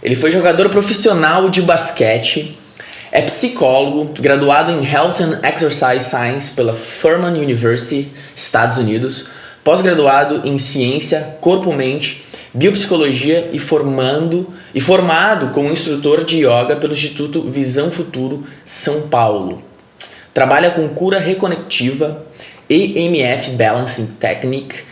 Ele foi jogador profissional de basquete, é psicólogo, graduado em Health and Exercise Science pela Furman University, Estados Unidos, pós-graduado em Ciência, Corpo-Mente, Biopsicologia e formado como instrutor de yoga pelo Instituto Visão Futuro, São Paulo. Trabalha com cura reconectiva, EMF Balancing Technique,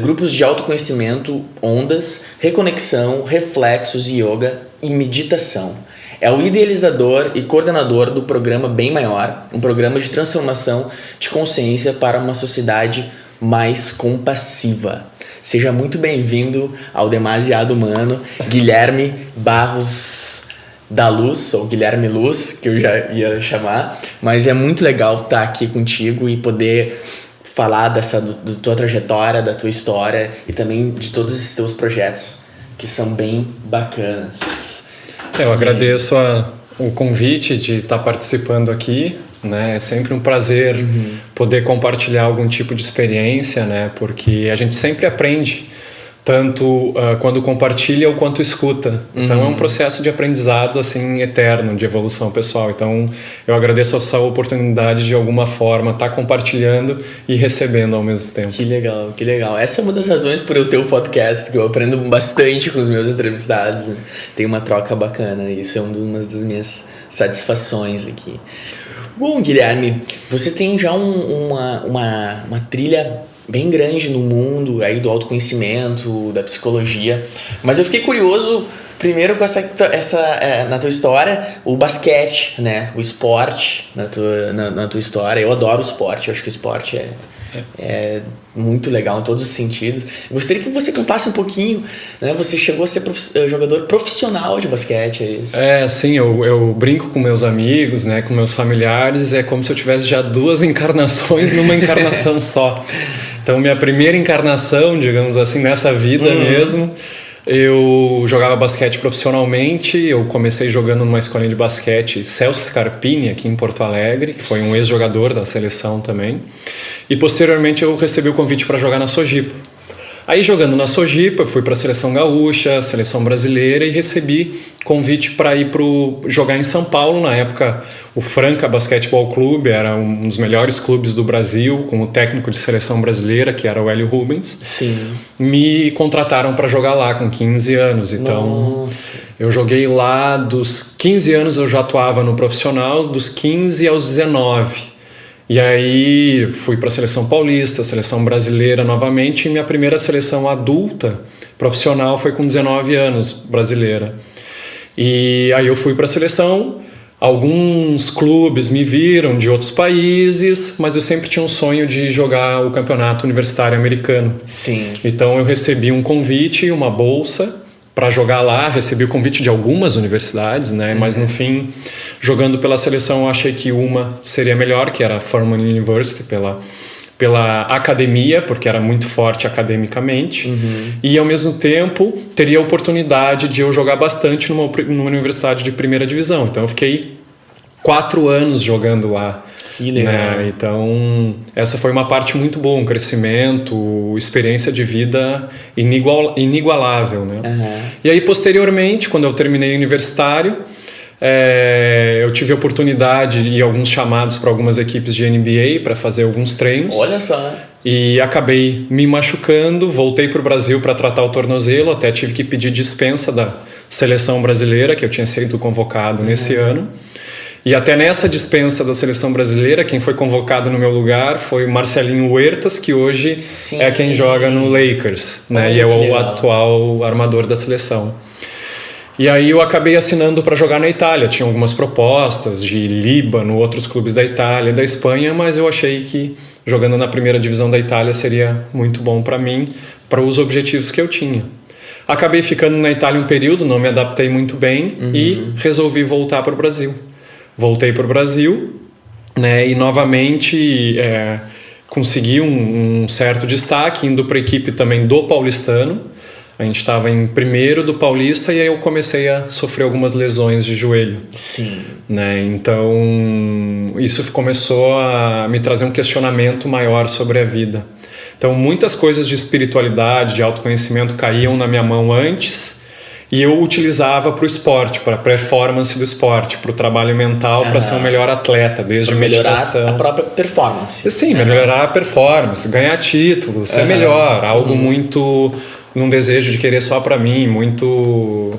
grupos de autoconhecimento, ondas, reconexão, reflexos, yoga e meditação. É o idealizador e coordenador do programa Bem Maior, um programa de transformação de consciência para uma sociedade mais compassiva. Seja muito bem-vindo ao Demasiado Humano, Guilherme Barros da Luz, ou Guilherme Luz, que eu já ia chamar, mas é muito legal estar aqui contigo e poder falar da tua trajetória, da tua história e também de todos esses teus projetos que são bem bacanas. Eu agradeço o convite de estar participando aqui, né? É sempre um prazer poder compartilhar algum tipo de experiência, né? Porque a gente sempre aprende, tanto quando compartilha ou quanto escuta. Então é um processo de aprendizado assim eterno, de evolução pessoal. Então eu agradeço essa oportunidade de alguma forma estar compartilhando e recebendo ao mesmo tempo. Que legal, que legal. Essa é uma das razões por eu ter o podcast, que eu aprendo bastante com os meus entrevistados, né? Tem uma troca bacana, isso é uma das minhas satisfações aqui. Bom, Guilherme, você tem já uma trilha bem grande no mundo aí do autoconhecimento, da psicologia, mas eu fiquei curioso primeiro com na tua história, o basquete, né? O esporte na tua história. Eu adoro o esporte, eu acho que o esporte é muito legal em todos os sentidos. Eu gostaria que você contasse um pouquinho, né? Você chegou a ser jogador profissional de basquete, é isso? Sim, eu brinco com meus amigos, né? Com meus familiares, é como se eu tivesse já 2 encarnações numa encarnação só. Então, minha primeira encarnação, digamos assim, nessa vida mesmo, eu jogava basquete profissionalmente. Eu comecei jogando numa escolinha de basquete, Celso Scarpini, aqui em Porto Alegre, que foi um ex-jogador da seleção também. E posteriormente eu recebi o convite para jogar na Sojipa. Aí jogando na Sojipa, eu fui para a seleção gaúcha, seleção brasileira, e recebi convite para ir jogar em São Paulo. Na época, o Franca Basquetebol Clube era um dos melhores clubes do Brasil, com o técnico de seleção brasileira, que era o Hélio Rubens. Sim. Me contrataram para jogar lá com 15 anos. Então, eu joguei lá, dos 15 anos eu já atuava no profissional, dos 15 aos 19. E aí fui para a seleção paulista, seleção brasileira novamente, e minha primeira seleção adulta profissional foi com 19 anos, brasileira. E aí eu fui para a seleção, alguns clubes me viram de outros países, mas eu sempre tinha um sonho de jogar o campeonato universitário americano. Sim. Então eu recebi um convite, uma bolsa para jogar lá, recebi o convite de algumas universidades, né? Mas no fim, jogando pela seleção, eu achei que uma seria melhor, que era a Furman University, pela academia, porque era muito forte academicamente, e ao mesmo tempo teria a oportunidade de eu jogar bastante numa universidade de primeira divisão. Então eu fiquei 4 anos jogando lá. Que legal. Né? Então, essa foi uma parte muito boa, um crescimento, experiência de vida inigualável. Né? E aí, posteriormente, quando eu terminei o universitário, eu tive a oportunidade e alguns chamados para algumas equipes de NBA para fazer alguns treinos. Olha só. E acabei me machucando, voltei para o Brasil para tratar o tornozelo, até tive que pedir dispensa da seleção brasileira, que eu tinha sido convocado nesse ano. E até nessa dispensa da seleção brasileira, quem foi convocado no meu lugar foi o Marcelinho Huertas, que hoje é quem joga no Lakers, né? E é o atual armador da seleção. E aí eu acabei assinando para jogar na Itália. Tinha algumas propostas de Líbano, outros clubes da Itália, da Espanha, mas eu achei que jogando na primeira divisão da Itália seria muito bom para mim, para os objetivos que eu tinha. Acabei ficando na Itália um período, não me adaptei muito bem e resolvi voltar para o Brasil. Voltei para o Brasil, né, e novamente consegui um certo destaque, indo para a equipe também do Paulistano. A gente estava em primeiro do Paulista e aí eu comecei a sofrer algumas lesões de joelho. Sim. Né? Então, isso começou a me trazer um questionamento maior sobre a vida. Então, muitas coisas de espiritualidade, de autoconhecimento caíam na minha mão antes. E eu utilizava para o esporte, para a performance do esporte, para o trabalho mental, para ser um melhor atleta, desde pra melhorar meditação. a própria performance. Sim, melhorar a performance, ganhar títulos, ser melhor, algo muito num desejo de querer só para mim, muito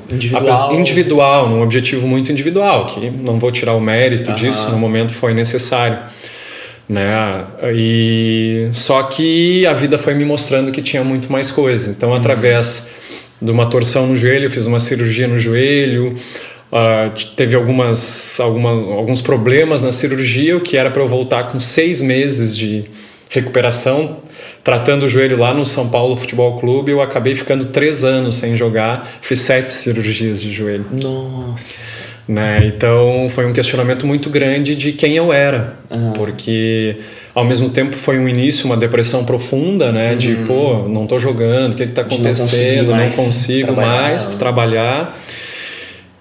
individual, num objetivo muito individual, que não vou tirar o mérito disso, no momento foi necessário, né? E só que a vida foi me mostrando que tinha muito mais coisa. Então, através de uma torção no joelho, eu fiz uma cirurgia no joelho, teve alguns problemas na cirurgia, o que era para eu voltar com 6 meses de recuperação, tratando o joelho lá no São Paulo Futebol Clube. Eu acabei ficando 3 anos sem jogar, fiz 7 cirurgias de joelho. Nossa! Né? Então foi um questionamento muito grande de quem eu era, porque ao mesmo tempo foi um início, uma depressão profunda, né? De pô, não tô jogando, o que tá acontecendo, não consigo mais trabalhar,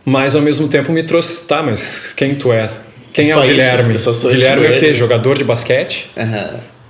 mas ao mesmo tempo me trouxe, tá, mas quem tu é? Quem é o Guilherme? O Guilherme é o quê? Jogador de basquete?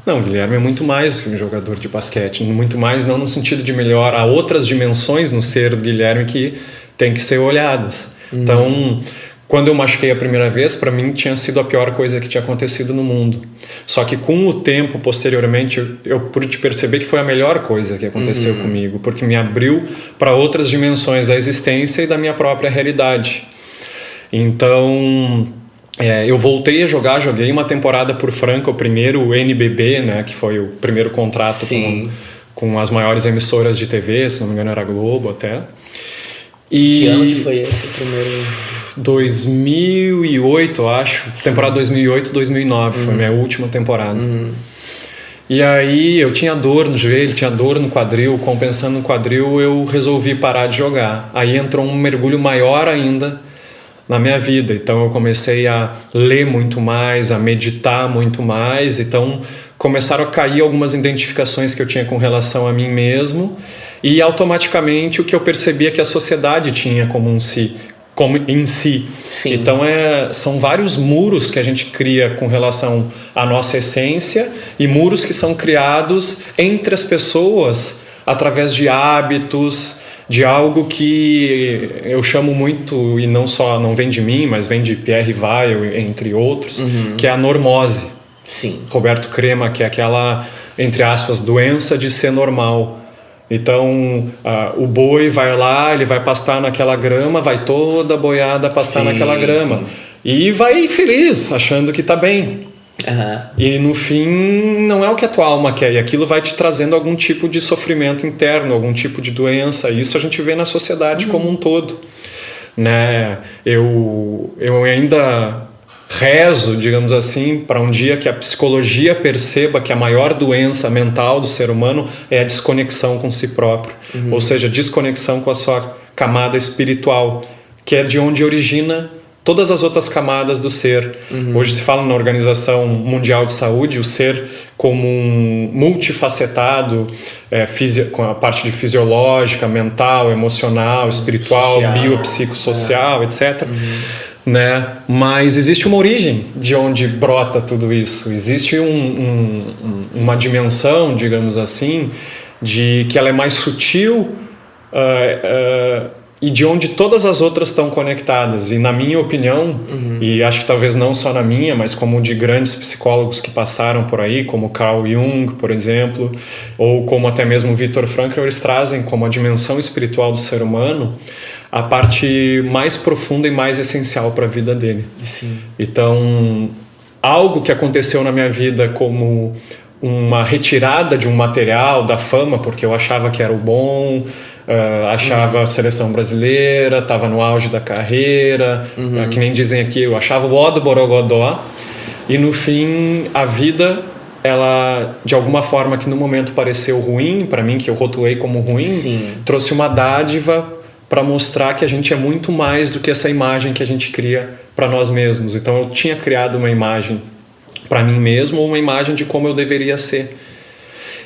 Não, o Guilherme é muito mais que um jogador de basquete, muito mais não no sentido de melhor, há outras dimensões no ser do Guilherme que tem que ser olhadas. Então, quando eu machuquei a primeira vez, para mim tinha sido a pior coisa que tinha acontecido no mundo. Só que com o tempo, posteriormente, eu pude perceber que foi a melhor coisa que aconteceu comigo, porque me abriu para outras dimensões da existência e da minha própria realidade. Então, eu voltei a jogar, joguei uma temporada por Franca, o primeiro NBB, né, que foi o primeiro contrato com as maiores emissoras de TV, se não me engano era Globo até. Que ano que foi esse primeiro? 2008, acho. Temporada 2008, 2009. Foi a minha última temporada. E aí eu tinha dor no joelho, tinha dor no quadril. Compensando no quadril, eu resolvi parar de jogar. Aí entrou um mergulho maior ainda na minha vida. Então eu comecei a ler muito mais, a meditar muito mais. Então começaram a cair algumas identificações que eu tinha com relação a mim mesmo. E automaticamente o que eu percebia que a sociedade tinha como em si. Sim. Então são vários muros que a gente cria com relação à nossa essência e muros que são criados entre as pessoas através de hábitos, de algo que eu chamo muito, e não vem de mim, mas vem de Pierre Weil, entre outros, que é a normose. Sim. Roberto Crema, que é aquela, entre aspas, doença de ser normal. Então, o boi vai lá, ele vai pastar naquela grama, vai toda boiada pastar naquela grama. E vai feliz, achando que tá bem. E no fim, não é o que a tua alma quer. E aquilo vai te trazendo algum tipo de sofrimento interno, algum tipo de doença. Isso a gente vê na sociedade como um todo. Né? Eu ainda rezo, digamos assim, para um dia que a psicologia perceba que a maior doença mental do ser humano é a desconexão com si próprio, ou seja, desconexão com a sua camada espiritual, que é de onde origina todas as outras camadas do ser. Hoje se fala na Organização Mundial de Saúde o ser como um multifacetado, com a parte de fisiológica, mental, emocional, espiritual, biopsicossocial, etc., né? Mas existe uma origem de onde brota tudo isso. Existe uma dimensão, digamos assim, de que ela é mais sutil e de onde todas as outras estão conectadas. E na minha opinião, e acho que talvez não só na minha, mas como de grandes psicólogos que passaram por aí, como Carl Jung, por exemplo, ou como até mesmo Viktor Frankl, eles trazem como a dimensão espiritual do ser humano a parte mais profunda e mais essencial para a vida dele. Sim. Então, algo que aconteceu na minha vida como uma retirada de um material, da fama, porque eu achava que era o bom, achava a seleção brasileira, estava no auge da carreira, que nem dizem aqui, eu achava o ó do Borogodó, e no fim a vida, ela de alguma forma que no momento pareceu ruim, para mim, que eu rotulei como ruim, trouxe uma dádiva para mostrar que a gente é muito mais do que essa imagem que a gente cria para nós mesmos. Então eu tinha criado uma imagem para mim mesmo, ou uma imagem de como eu deveria ser.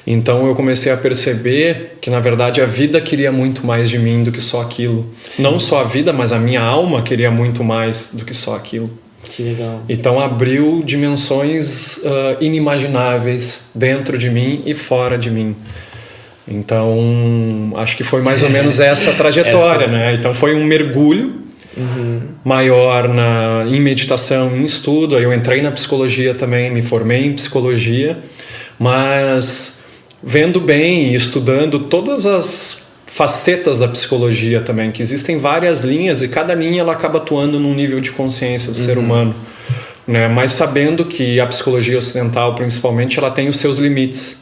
Então eu comecei a perceber que na verdade a vida queria muito mais de mim do que só aquilo. Não só a vida, mas a minha alma queria muito mais do que só aquilo. Que legal. Então abriu dimensões inimagináveis dentro de mim e fora de mim. Então, acho que foi mais ou menos essa trajetória, né? Então, foi um mergulho maior em meditação, em estudo. Aí eu entrei na psicologia também, me formei em psicologia, mas vendo bem e estudando todas as facetas da psicologia também, que existem várias linhas e cada linha ela acaba atuando num nível de consciência do ser humano, né? Mas sabendo que a psicologia ocidental, principalmente, ela tem os seus limites.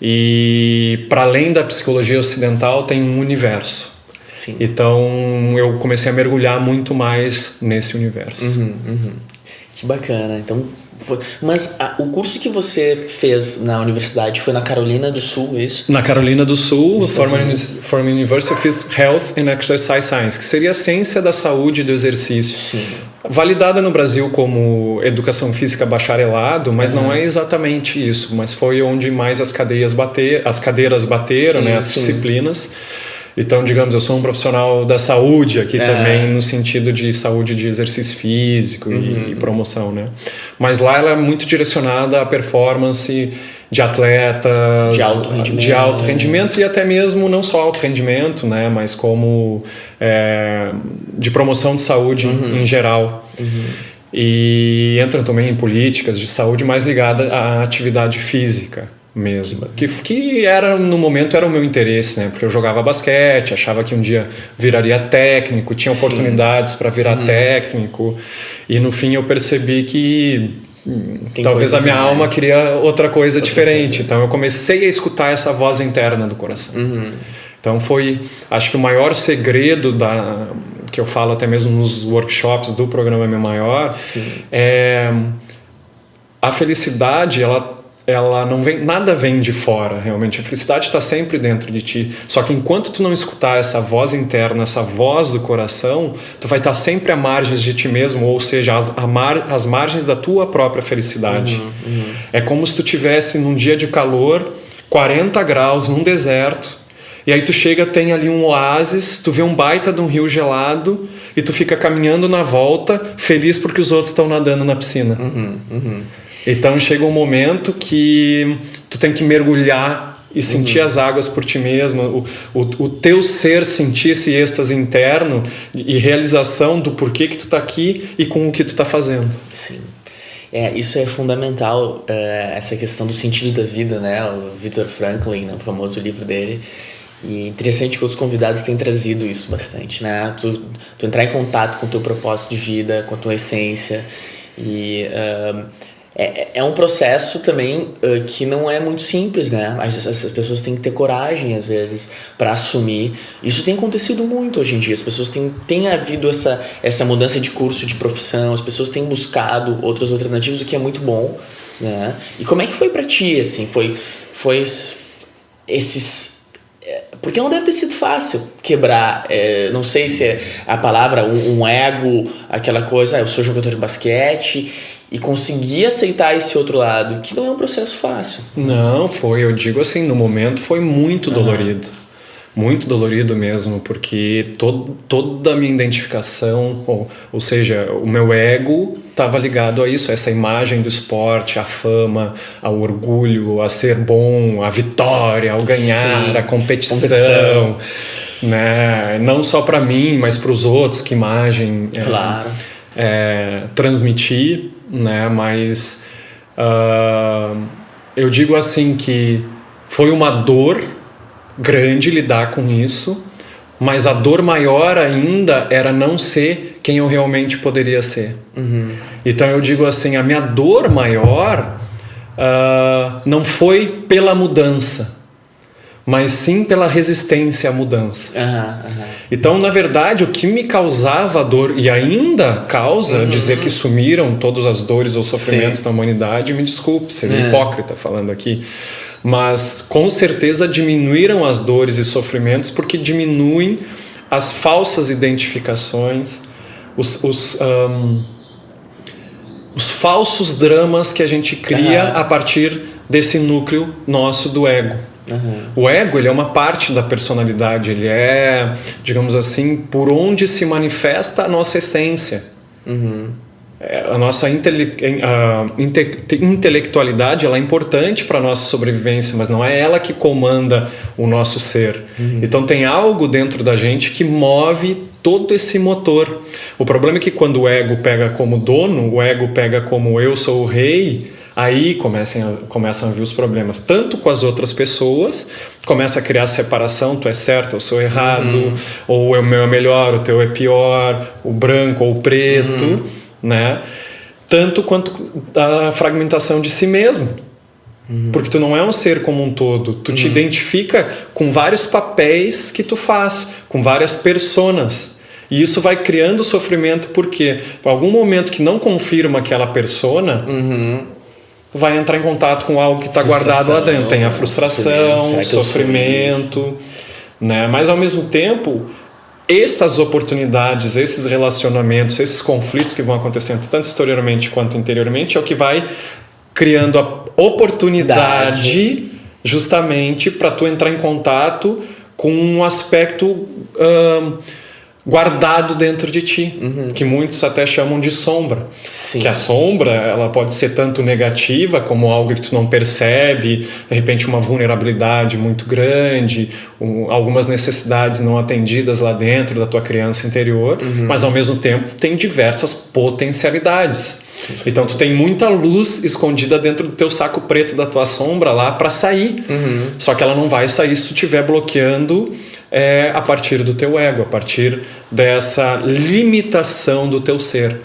E para além da psicologia ocidental tem um universo. Sim. Então eu comecei a mergulhar muito mais nesse universo. Que bacana. Então, mas o curso que você fez na universidade foi na Carolina do Sul, é isso? Na Carolina do Sul, Furman University, eu fiz Health and Exercise Science, que seria a ciência da saúde e do exercício. Sim. Validada no Brasil como educação física bacharelado, mas não é exatamente isso. Mas foi onde mais as cadeiras bateram, Sim, né, as sim. disciplinas. Então, digamos, eu sou um profissional da saúde aqui também, no sentido de saúde de exercício físico e promoção, né? Mas lá ela é muito direcionada à performance de atletas... De alto rendimento e até mesmo não só alto rendimento, né? Mas como de promoção de saúde em geral. E entram também em políticas de saúde mais ligada à atividade física mesmo, que era no momento era o meu interesse, né? Porque eu jogava basquete, achava que um dia viraria técnico, tinha oportunidades para virar técnico, e no fim eu percebi que talvez a minha alma queria outra coisa diferente. Então eu comecei a escutar essa voz interna do coração. Então foi, acho que o maior segredo que eu falo até mesmo nos workshops do programa Meu Maior é a felicidade, ela não vem, nada vem de fora, realmente. A felicidade está sempre dentro de ti. Só que enquanto tu não escutar essa voz interna, essa voz do coração, tu vai estar sempre à margem de ti mesmo, ou seja, às margens da tua própria felicidade. É como se tu tivesse num dia de calor, 40 graus, num deserto, e aí tu chega, tem ali um oásis, tu vê um baita de um rio gelado, e tu fica caminhando na volta, feliz porque os outros estão nadando na piscina. Então chega um momento que tu tem que mergulhar e sentir as águas por ti mesmo, o teu ser sentir esse êxtase interno e realização do porquê que tu tá aqui e com o que tu tá fazendo. Sim. Isso é fundamental, essa questão do sentido da vida, né? O Viktor Franklin, no famoso livro dele. E interessante que outros convidados têm trazido isso bastante, né? Tu entrar em contato com o teu propósito de vida, com a tua essência. E é um processo também que não é muito simples, né? As pessoas têm que ter coragem, às vezes, para assumir. Isso tem acontecido muito hoje em dia. As pessoas têm havido essa mudança de curso, de profissão. As pessoas têm buscado outras alternativas, o que é muito bom, né? E como é que foi para ti, assim? Foi esses... Porque não deve ter sido fácil quebrar, não sei se é a palavra, um ego, aquela coisa, eu sou jogador de basquete, e conseguir aceitar esse outro lado, que não é um processo fácil. Não, eu digo assim, no momento foi muito dolorido. Muito dolorido mesmo, porque toda a minha identificação, ou seja, o meu ego estava ligado a isso, a essa imagem do esporte, a fama, ao orgulho, a ser bom, a vitória, ao ganhar, a competição. Né? Não só para mim, mas para os outros, que imagem transmitir, né? Mas eu digo assim que foi uma dor grande lidar com isso, mas a dor maior ainda era não ser quem eu realmente poderia ser. Então eu digo assim, a minha dor maior não foi pela mudança, mas sim pela resistência à mudança. Então, na verdade, o que me causava dor, e ainda causa, dizer que sumiram todas as dores ou sofrimentos da humanidade, me desculpe, seria hipócrita falando aqui, mas com certeza diminuíram as dores e sofrimentos porque diminuem as falsas identificações, os falsos dramas que a gente cria a partir desse núcleo nosso do ego. O ego, ele é uma parte da personalidade, ele é, digamos assim, por onde se manifesta a nossa essência. a nossa intelectualidade, ela é importante para a nossa sobrevivência, mas não é ela que comanda o nosso ser. Então tem algo dentro da gente que move todo esse motor. O problema é que quando o ego pega como dono, o ego pega como eu sou o rei, aí começam a vir os problemas, tanto com as outras pessoas, começa a criar separação, tu é certo, eu sou errado, ou o meu é melhor, o teu é pior, o branco ou o preto, né? Tanto quanto a fragmentação de si mesmo. Porque tu não é um ser como um todo, tu te identifica com vários papéis que tu faz, com várias personas. E isso vai criando sofrimento porque, por algum momento que não confirma aquela persona, vai entrar em contato com algo que está guardado lá dentro. Tem a frustração, o sofrimento, né? Mas ao mesmo tempo, essas oportunidades, esses relacionamentos, esses conflitos que vão acontecendo tanto exteriormente quanto interiormente é o que vai criando a oportunidade justamente para tu entrar em contato com um aspecto guardado dentro de ti, que muitos até chamam de sombra. Sim. Que a sombra, ela pode ser tanto negativa como algo que tu não percebe, de repente uma vulnerabilidade muito grande, algumas necessidades não atendidas lá dentro da tua criança interior, mas ao mesmo tempo tem diversas potencialidades. Então tu tem muita luz escondida dentro do teu saco preto da tua sombra lá para sair. Só que ela não vai sair se tu estiver bloqueando a partir do teu ego, a partir dessa limitação do teu ser.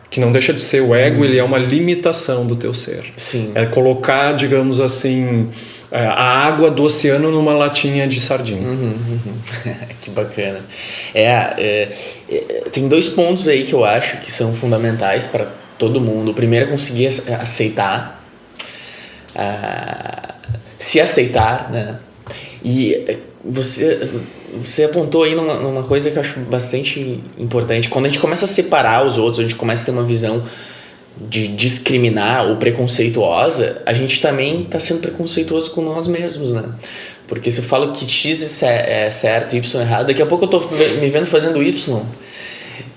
Que não deixa de ser o ego, ele é uma limitação do teu ser. Sim. É colocar, digamos assim, a água do oceano numa latinha de sardinha. Que bacana. Tem 2 pontos aí que eu acho que são fundamentais para todo mundo. O primeiro é conseguir aceitar, se aceitar, né? E você apontou aí numa coisa que eu acho bastante importante. Quando a gente começa a separar os outros, a gente começa a ter uma visão de discriminar ou preconceituosa, a gente também está sendo preconceituoso com nós mesmos, né? Porque se eu falo que X é certo e Y é errado, daqui a pouco eu tô me vendo fazendo Y.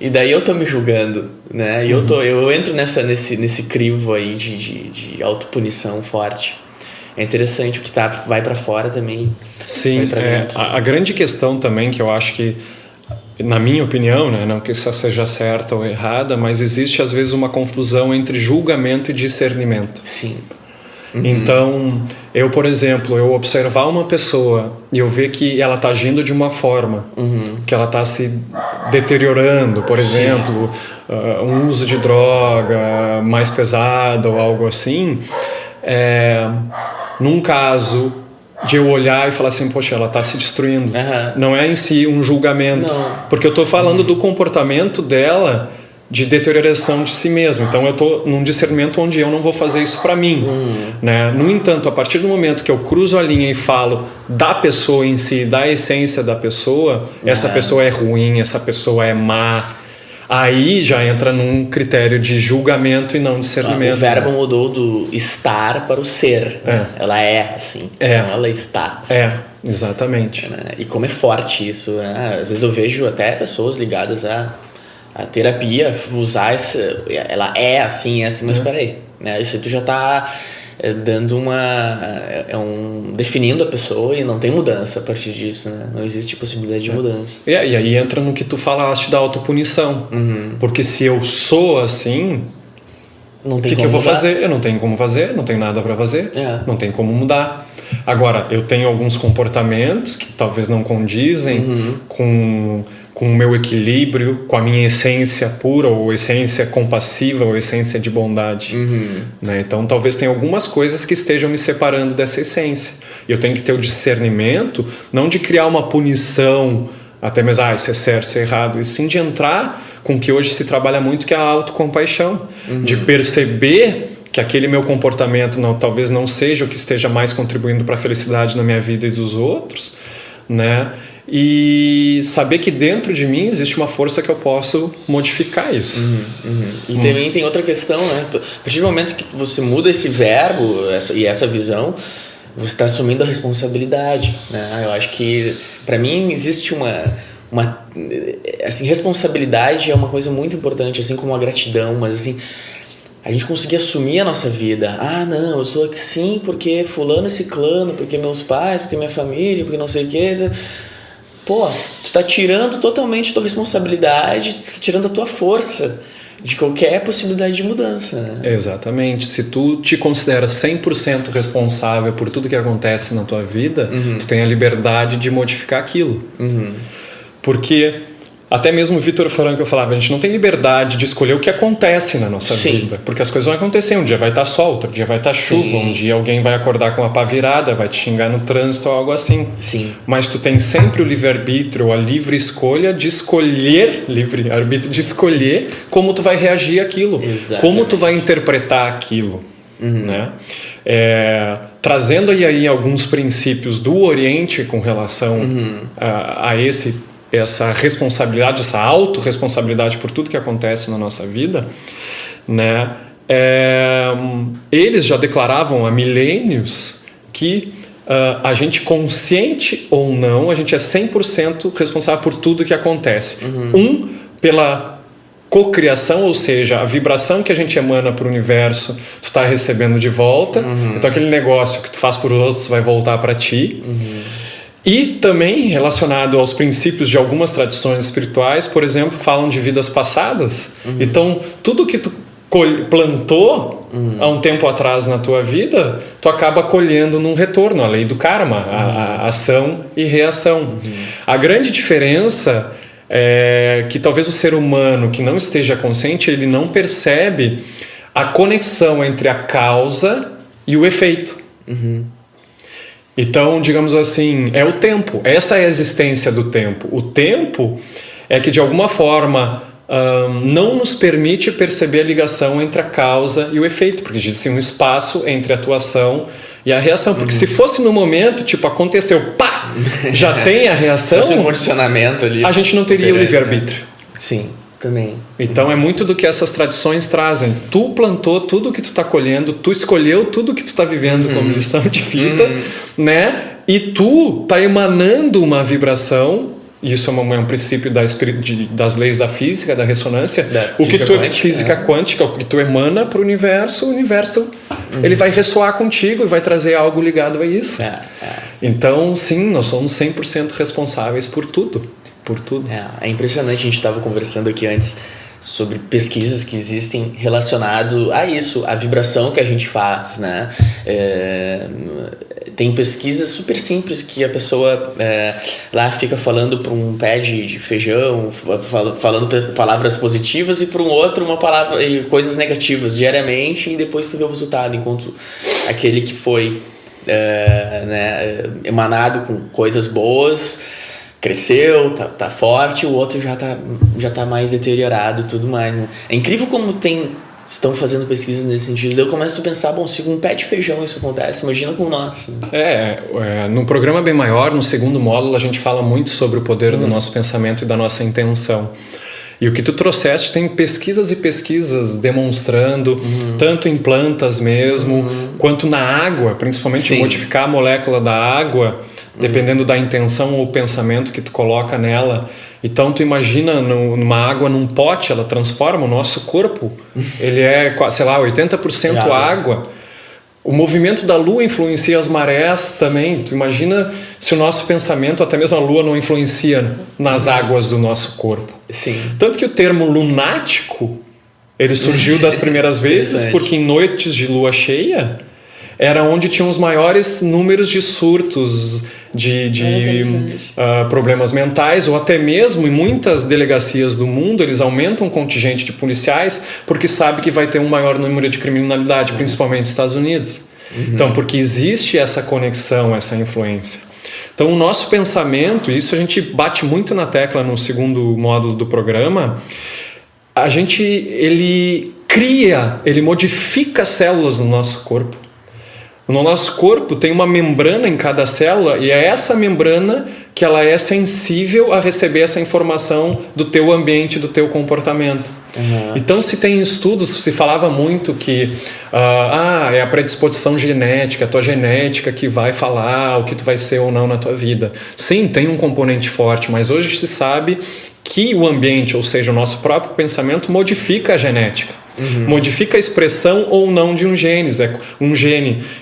E daí eu tô me julgando, né? E eu entro nesse crivo aí de autopunição forte. É interessante, o que vai para fora também. Sim, a grande questão também que eu acho que, na minha opinião, né, não que isso seja certa ou errada, mas existe às vezes uma confusão entre julgamento e discernimento. Sim. Então, por exemplo, eu observar uma pessoa e eu ver que ela está agindo de uma forma, que ela está se deteriorando, por exemplo, um uso de droga mais pesado ou algo assim, num caso de eu olhar e falar assim, poxa, ela está se destruindo. Não é em si um julgamento, porque eu estou falando do comportamento dela de deterioração de si mesmo. Então eu estou num discernimento onde eu não vou fazer isso para mim. Né? No entanto, a partir do momento que eu cruzo a linha e falo da pessoa em si, da essência da pessoa, essa pessoa é ruim, essa pessoa é má, aí já entra num critério de julgamento e não discernimento. O verbo mudou do estar para o ser. Né? Ela é assim, não ela está assim. Exatamente. E como é forte isso. Né? Às vezes eu vejo até pessoas ligadas a terapia usar ela é assim, mas peraí, né? Isso aí tu já está dando definindo a pessoa e não tem mudança a partir disso, né? Não existe possibilidade de mudança. E aí entra no que tu falaste da autopunição. Porque se eu sou assim, o que eu vou fazer? Eu não tenho como fazer, não tenho nada para fazer, não tem como mudar. Agora, eu tenho alguns comportamentos que talvez não condizem com o meu equilíbrio, com a minha essência pura, ou essência compassiva, ou essência de bondade. Né? Então, talvez tenha algumas coisas que estejam me separando dessa essência. E eu tenho que ter o discernimento, não de criar uma punição, até mesmo, isso é certo, isso é errado, e sim de entrar com o que hoje se trabalha muito, que é a autocompaixão. De perceber que aquele meu comportamento talvez não seja o que esteja mais contribuindo para a felicidade na minha vida e dos outros, né? E saber que dentro de mim existe uma força que eu posso modificar isso. E também tem outra questão, né? A partir do momento que você muda esse verbo e essa visão, você está assumindo a responsabilidade, né? Eu acho que, para mim, existe assim, responsabilidade é uma coisa muito importante, assim como a gratidão, mas assim, a gente conseguir assumir a nossa vida. Ah, não, eu sou assim porque fulano e ciclano, porque meus pais, porque minha família, porque não sei o que. Pô, tu tá tirando totalmente a tua responsabilidade, tu tá tirando a tua força de qualquer possibilidade de mudança, né? Exatamente. Se tu te considera 100% responsável por tudo que acontece na tua vida, tu tem a liberdade de modificar aquilo. Porque até mesmo o Vitor Franco, eu falava, a gente não tem liberdade de escolher o que acontece na nossa vida. Porque as coisas vão acontecer. Um dia vai estar sol, outro dia vai estar chuva, um dia alguém vai acordar com a pá virada, vai te xingar no trânsito ou algo assim. Sim. Mas tu tem sempre o livre-arbítrio, a livre escolha de escolher, livre-arbítrio de escolher como tu vai reagir àquilo. Exatamente. Como tu vai interpretar aquilo. Né? Trazendo aí alguns princípios do Oriente com relação a essa responsabilidade, essa autorresponsabilidade por tudo que acontece na nossa vida, né? Eles já declaravam há milênios que a gente, consciente ou não, a gente é 100% responsável por tudo que acontece. Pela cocriação, ou seja, a vibração que a gente emana para o universo, tu está recebendo de volta. Então aquele negócio que tu faz por outros vai voltar para ti. E também relacionado aos princípios de algumas tradições espirituais, por exemplo, falam de vidas passadas. Então, tudo que tu plantou há um tempo atrás na tua vida, tu acaba colhendo num retorno, a lei do karma, a ação e reação. A grande diferença é que talvez o ser humano que não esteja consciente, ele não percebe a conexão entre a causa e o efeito. Então, digamos assim, é o tempo. Essa é a existência do tempo. O tempo é que, de alguma forma, não nos permite perceber a ligação entre a causa e o efeito, porque existe um espaço entre a atuação e a reação. Porque se fosse no momento, tipo, aconteceu, pá, já tem a reação, se fosse um condicionamento ali, a gente não teria o livre-arbítrio. Né? Sim. Também. Então é muito do que essas tradições trazem. Tu plantou tudo que tu está colhendo, tu escolheu tudo que tu está vivendo como lição de vida, né? E tu está emanando uma vibração. Isso é um princípio das leis da física, da ressonância. Física quântica, o que tu emana para o universo ele vai ressoar contigo e vai trazer algo ligado a isso. Então, sim, nós somos 100% responsáveis por tudo. Por tudo. É impressionante, a gente estava conversando aqui antes sobre pesquisas que existem relacionado a isso, a vibração que a gente faz, né? Tem pesquisas super simples que a pessoa lá fica falando para um pé de feijão, falando palavras positivas, e para um outro uma palavra e coisas negativas diariamente, e depois tu vê o resultado, enquanto aquele que foi emanado com coisas boas cresceu, tá forte, o outro já tá mais deteriorado e tudo mais, né? É incrível como estão fazendo pesquisas nesse sentido. Eu começo a pensar, bom, se com um pé de feijão isso acontece, imagina com nós. Num programa bem maior, no segundo módulo, a gente fala muito sobre o poder do nosso pensamento e da nossa intenção. E o que tu trouxeste, tem pesquisas e pesquisas demonstrando, tanto em plantas mesmo, quanto na água, principalmente modificar a molécula da água, dependendo da intenção ou pensamento que tu coloca nela. Então tu imagina numa água num pote, ela transforma o nosso corpo, ele é, sei lá, 80% água. O movimento da lua influencia as marés também. Tu imagina se o nosso pensamento, até mesmo a lua, não influencia nas águas do nosso corpo. Sim. Tanto que o termo lunático, ele surgiu das primeiras vezes porque em noites de lua cheia era onde tinham os maiores números de surtos, de problemas mentais, ou até mesmo em muitas delegacias do mundo eles aumentam o contingente de policiais porque sabe que vai ter um maior número de criminalidade, principalmente nos Estados Unidos. Então, porque existe essa conexão, essa influência. Então, o nosso pensamento, isso a gente bate muito na tecla no segundo módulo do programa, ele modifica células no nosso corpo. No nosso corpo tem uma membrana em cada célula, e é essa membrana que ela é sensível a receber essa informação do teu ambiente, do teu comportamento. Então, se tem estudos, se falava muito que é a predisposição genética, a tua genética que vai falar o que tu vai ser ou não na tua vida. Sim, tem um componente forte, mas hoje se sabe que o ambiente, ou seja, o nosso próprio pensamento, modifica a genética. Modifica a expressão ou não de um gene.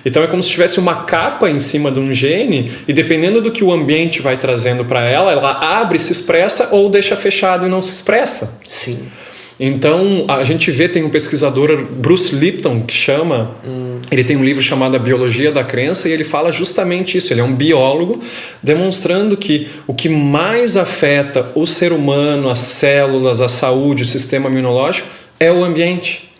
Então é como se tivesse uma capa em cima de um gene e dependendo do que o ambiente vai trazendo para ela abre, se expressa ou deixa fechado e não se expressa. Sim. Então a gente vê, tem um pesquisador, Bruce Lipton, que chama, ele tem um livro chamado A Biologia da Crença e ele fala justamente isso. Ele é um biólogo demonstrando que o que mais afeta o ser humano, as células, a saúde, o sistema imunológico é o ambiente.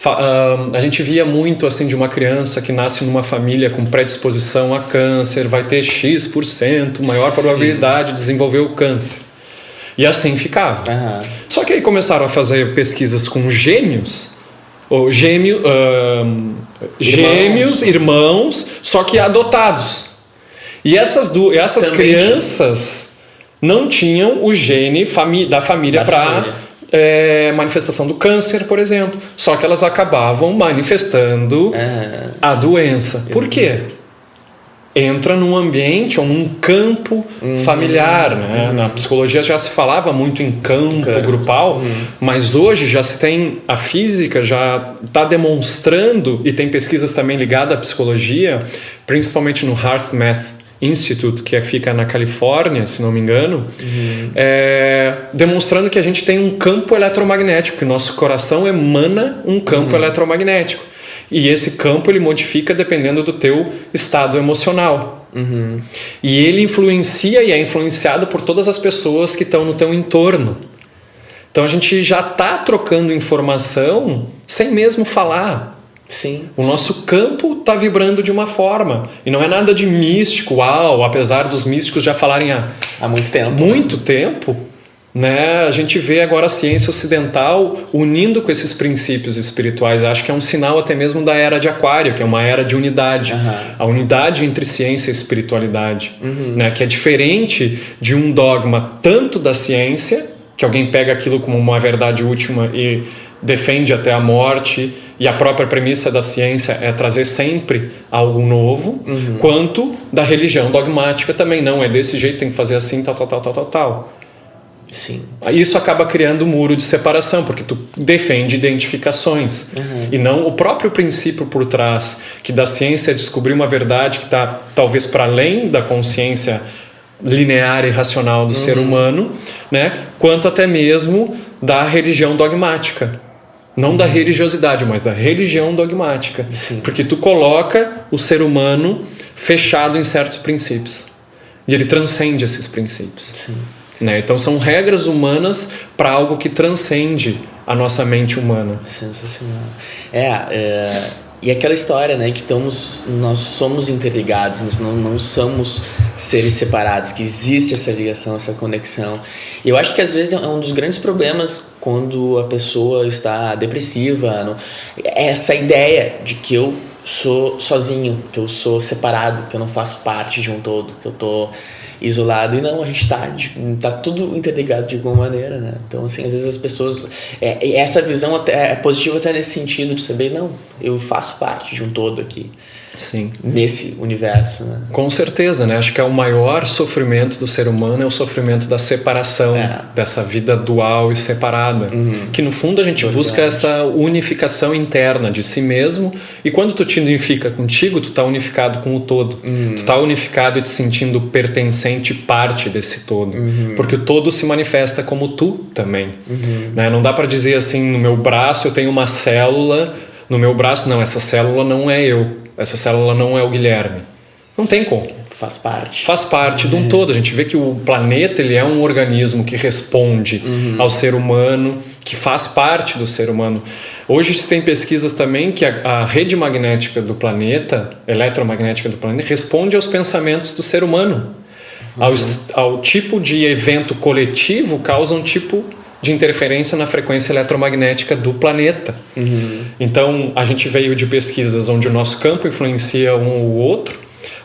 A gente via muito assim de uma criança que nasce numa família com predisposição a câncer, vai ter X% maior probabilidade de desenvolver o câncer. E assim ficava. Só que aí começaram a fazer pesquisas com gêmeos, irmãos, só que adotados. E essas crianças não tinham o gene da família para manifestação do câncer, por exemplo. Só que elas acabavam manifestando a doença. Por quê? Entra num ambiente ou num campo familiar, né? Na psicologia já se falava muito em campo grupal, mas hoje já se tem, a física já está demonstrando, e tem pesquisas também ligadas à psicologia, principalmente no HeartMath Institute, que fica na Califórnia, se não me engano, demonstrando que a gente tem um campo eletromagnético, que o nosso coração emana um campo eletromagnético. E esse campo ele modifica dependendo do teu estado emocional. E ele influencia e é influenciado por todas as pessoas que estão no teu entorno. Então a gente já está trocando informação sem mesmo falar. Sim. O nosso campo está vibrando de uma forma. E não é nada de místico, apesar dos místicos já falarem há muito tempo. Né? A gente vê agora a ciência ocidental unindo com esses princípios espirituais. Acho que é um sinal até mesmo da era de Aquário, que é uma era de unidade. A unidade entre ciência e espiritualidade, né? Que é diferente de um dogma tanto da ciência, que alguém pega aquilo como uma verdade última e defende até a morte, e a própria premissa da ciência é trazer sempre algo novo, quanto da religião dogmática também. Não, é desse jeito, tem que fazer assim, tal. Sim. Isso acaba criando um muro de separação, porque tu defende identificações e não o próprio princípio por trás, que da ciência é descobrir uma verdade que está talvez para além da consciência linear e racional do ser humano, né? Quanto até mesmo da religião dogmática. Não da religiosidade, mas da religião dogmática. Sim. Porque tu coloca o ser humano fechado em certos princípios. E ele transcende esses princípios. Sim. Né? Então são regras humanas para algo que transcende a nossa mente humana. Sensacional. E aquela história, né, que nós somos interligados, nós não somos seres separados, que existe essa ligação, essa conexão. E eu acho que às vezes é um dos grandes problemas quando a pessoa está depressiva, essa ideia de que eu sou sozinho, que eu sou separado, que eu não faço parte de um todo, que eu estou isolado. E não, a gente tá tudo interligado de alguma maneira, né? Então, assim, às vezes as pessoas... essa visão até é positiva até nesse sentido de saber, não, eu faço parte de um todo aqui. Sim. Nesse universo, né? Com certeza, né? Acho que é o maior sofrimento do ser humano é o sofrimento da separação, dessa vida dual e separada. Que no fundo a gente busca essa unificação interna de si mesmo, e quando tu te unifica contigo, tu tá unificado com o todo. Tu tá unificado e te sentindo pertencente, parte desse todo. Porque o todo se manifesta como tu também. Né? Não dá para dizer assim, no meu braço eu tenho uma célula, no meu braço não, essa célula não é eu. Essa célula não é o Guilherme. Não tem como. Faz parte. Faz parte de um todo. A gente vê que o planeta ele é um organismo que responde ao ser humano, que faz parte do ser humano. Hoje se tem pesquisas também que a rede magnética do planeta, eletromagnética do planeta, responde aos pensamentos do ser humano. Ao tipo de evento coletivo causa um tipo de interferência na frequência eletromagnética do planeta. Então, a gente veio de pesquisas onde o nosso campo influencia um ou outro,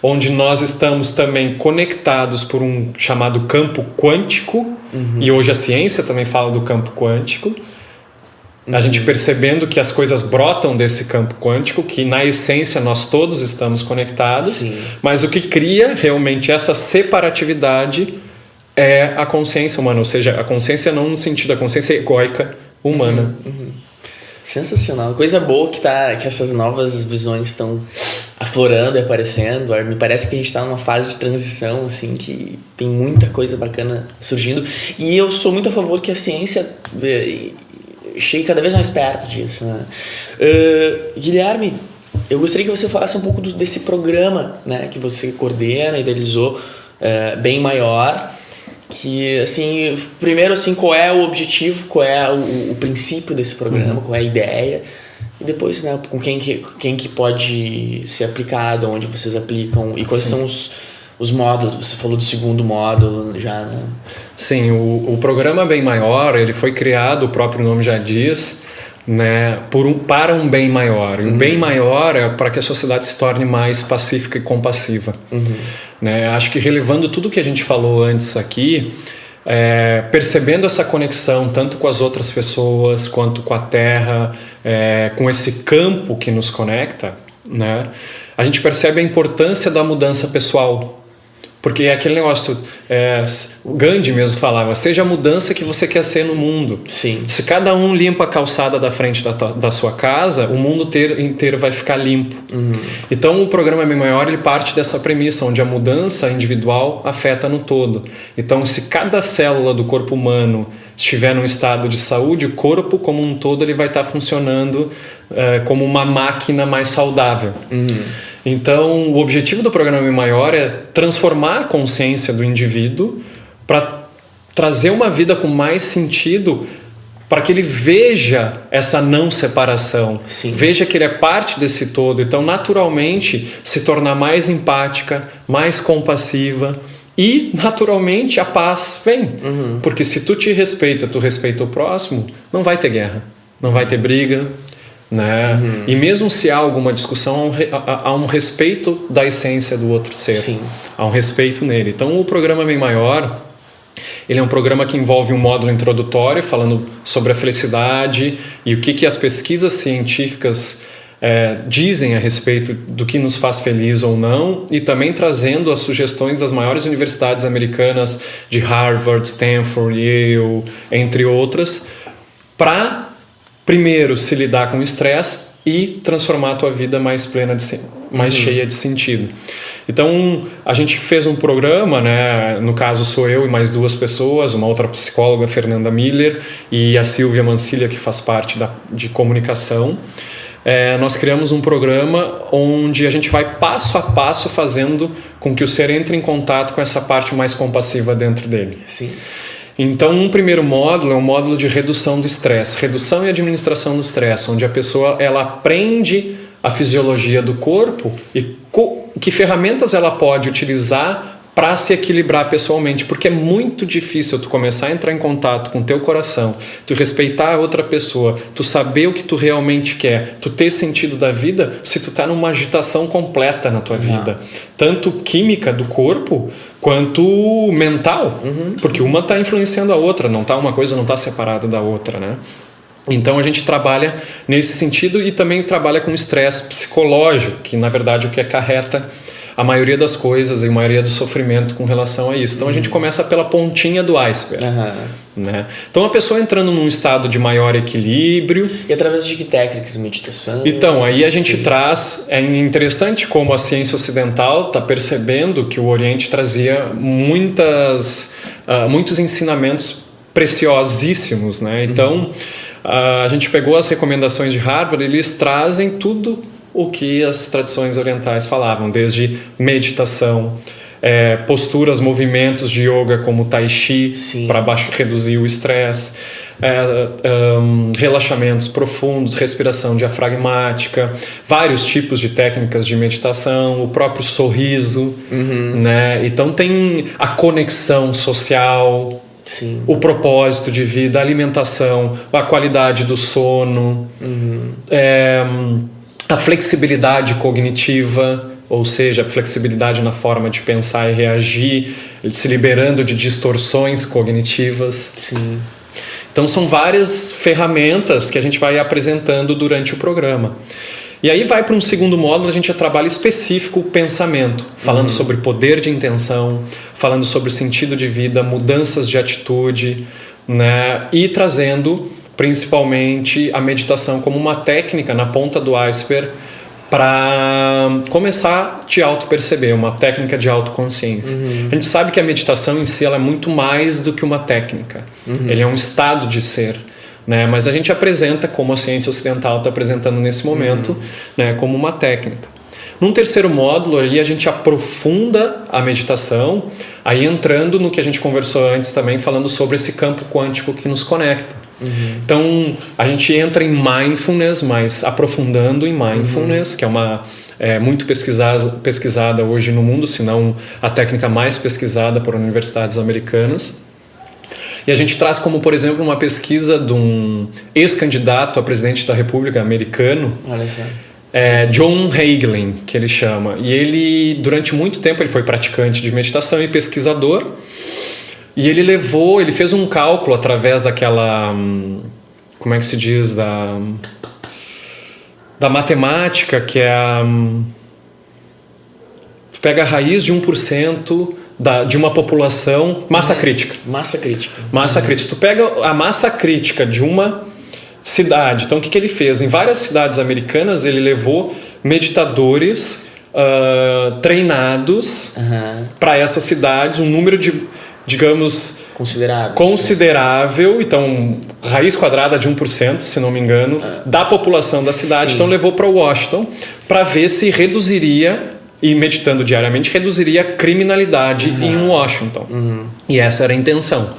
onde nós estamos também conectados por um chamado campo quântico, e hoje a ciência também fala do campo quântico, A gente percebendo que as coisas brotam desse campo quântico, que na essência nós todos estamos conectados, Sim. mas o que cria realmente essa separatividade é a consciência humana, ou seja, a consciência não no sentido da consciência egóica humana. Sensacional. Coisa boa que essas novas visões estão aflorando e aparecendo. Me parece que a gente está numa fase de transição, assim, que tem muita coisa bacana surgindo. E eu sou muito a favor que a ciência chegue cada vez mais perto disso, né? Guilherme, eu gostaria que você falasse um pouco desse programa, né, que você coordena, idealizou, Bem Maior. Que, assim, primeiro, assim, qual é o objetivo, qual é o princípio desse programa, qual é a ideia, e depois, né, com quem que pode ser aplicado, onde vocês aplicam, e quais são os módulos. Você falou do segundo módulo já, né? Sim, o programa Bem Maior, ele foi criado, o próprio nome já diz, né, para um bem maior. E o bem maior é para que a sociedade se torne mais pacífica e compassiva. Né? Acho que relevando tudo que a gente falou antes aqui, percebendo essa conexão tanto com as outras pessoas quanto com a Terra, com esse campo que nos conecta, né? A gente percebe a importância da mudança pessoal. Porque é aquele negócio, o Gandhi mesmo falava, seja a mudança que você quer ser no mundo. Sim. Se cada um limpa a calçada da frente da sua casa, o mundo inteiro vai ficar limpo. Então o programa Bem Maior, ele parte dessa premissa, onde a mudança individual afeta no todo. Então se cada célula do corpo humano estiver num estado de saúde, o corpo como um todo ele vai estar funcionando como uma máquina mais saudável. Então, o objetivo do programa Bem Maior é transformar a consciência do indivíduo para trazer uma vida com mais sentido, para que ele veja essa não separação, veja que ele é parte desse todo. Então, naturalmente, se tornar mais empática, mais compassiva e, naturalmente, a paz vem. Porque se tu te respeita, tu respeita o próximo, não vai ter guerra, não vai ter briga, né? E mesmo se há alguma discussão, há um respeito da essência do outro ser. Há um respeito nele. Então o programa Bem Maior, ele é um programa que envolve um módulo introdutório falando sobre a felicidade e o que as pesquisas científicas dizem a respeito do que nos faz feliz ou não, e também trazendo as sugestões das maiores universidades americanas de Harvard, Stanford, Yale, entre outras, para primeiro se lidar com o estresse e transformar a tua vida mais plena, mais cheia de sentido. Então a gente fez um programa, né? No caso sou eu e mais duas pessoas, uma outra psicóloga, Fernanda Miller, e a Silvia Mancilha, que faz parte de comunicação. Nós criamos um programa onde a gente vai passo a passo fazendo com que o ser entre em contato com essa parte mais compassiva dentro dele. Então, um primeiro módulo é um módulo de redução do estresse, redução e administração do estresse, onde a pessoa ela aprende a fisiologia do corpo e que ferramentas ela pode utilizar para se equilibrar pessoalmente, porque é muito difícil tu começar a entrar em contato com o teu coração, tu respeitar a outra pessoa, tu saber o que tu realmente quer, tu ter sentido da vida, se tu tá numa agitação completa na tua vida, tanto química do corpo quanto mental, porque uma tá influenciando a outra, uma coisa não tá separada da outra, né? Então a gente trabalha nesse sentido e também trabalha com estresse psicológico, que na verdade é o que acarreta a maioria das coisas e a maioria do sofrimento com relação a isso. Então a gente começa pela pontinha do iceberg. Né? Então a pessoa entrando num estado de maior equilíbrio. E através de que técnicas? Meditação? Então, aí a gente traz. É interessante como a ciência ocidental está percebendo que o Oriente trazia muitos ensinamentos preciosíssimos. Né? Então a gente pegou as recomendações de Harvard e eles trazem tudo o que as tradições orientais falavam, desde meditação, posturas, movimentos de yoga como tai chi, para reduzir o estresse, relaxamentos profundos, respiração diafragmática, vários tipos de técnicas de meditação, o próprio sorriso, né? Então tem a conexão social, o propósito de vida, a alimentação, a qualidade do sono, a flexibilidade cognitiva, ou seja, a flexibilidade na forma de pensar e reagir, se liberando de distorções cognitivas. Então são várias ferramentas que a gente vai apresentando durante o programa. E aí vai para um segundo módulo, a gente trabalha específico o pensamento, falando sobre poder de intenção, falando sobre sentido de vida, mudanças de atitude, né? E trazendo principalmente a meditação como uma técnica na ponta do iceberg para começar a te auto-perceber, uma técnica de autoconsciência. A gente sabe que a meditação em si ela é muito mais do que uma técnica. Ele é um estado de ser, né? Mas a gente apresenta, como a ciência ocidental está apresentando nesse momento, né? Como uma técnica. Num terceiro módulo, aí a gente aprofunda a meditação, aí entrando no que a gente conversou antes também, falando sobre esse campo quântico que nos conecta. Então, a gente entra em mindfulness, mas aprofundando em mindfulness, que é uma muito pesquisada hoje no mundo, se não a técnica mais pesquisada por universidades americanas. E a gente traz como, por exemplo, uma pesquisa de um ex-candidato a presidente da República americano, John Hagelin, que ele chama. E ele, durante muito tempo, ele foi praticante de meditação e pesquisador. E ele fez um cálculo através daquela, como é que se diz, da matemática, que é tu pega a raiz de 1% de uma população, massa crítica. Massa crítica. Massa crítica. Tu pega a massa crítica de uma cidade. Então, o que ele fez? Em várias cidades americanas, ele levou meditadores treinados para essas cidades, um número de, digamos, considerável. Então, raiz quadrada de 1%, se não me engano, da população da cidade. Sim. Então, levou para Washington para ver se reduziria, e meditando diariamente, reduziria a criminalidade em Washington. E essa era a intenção.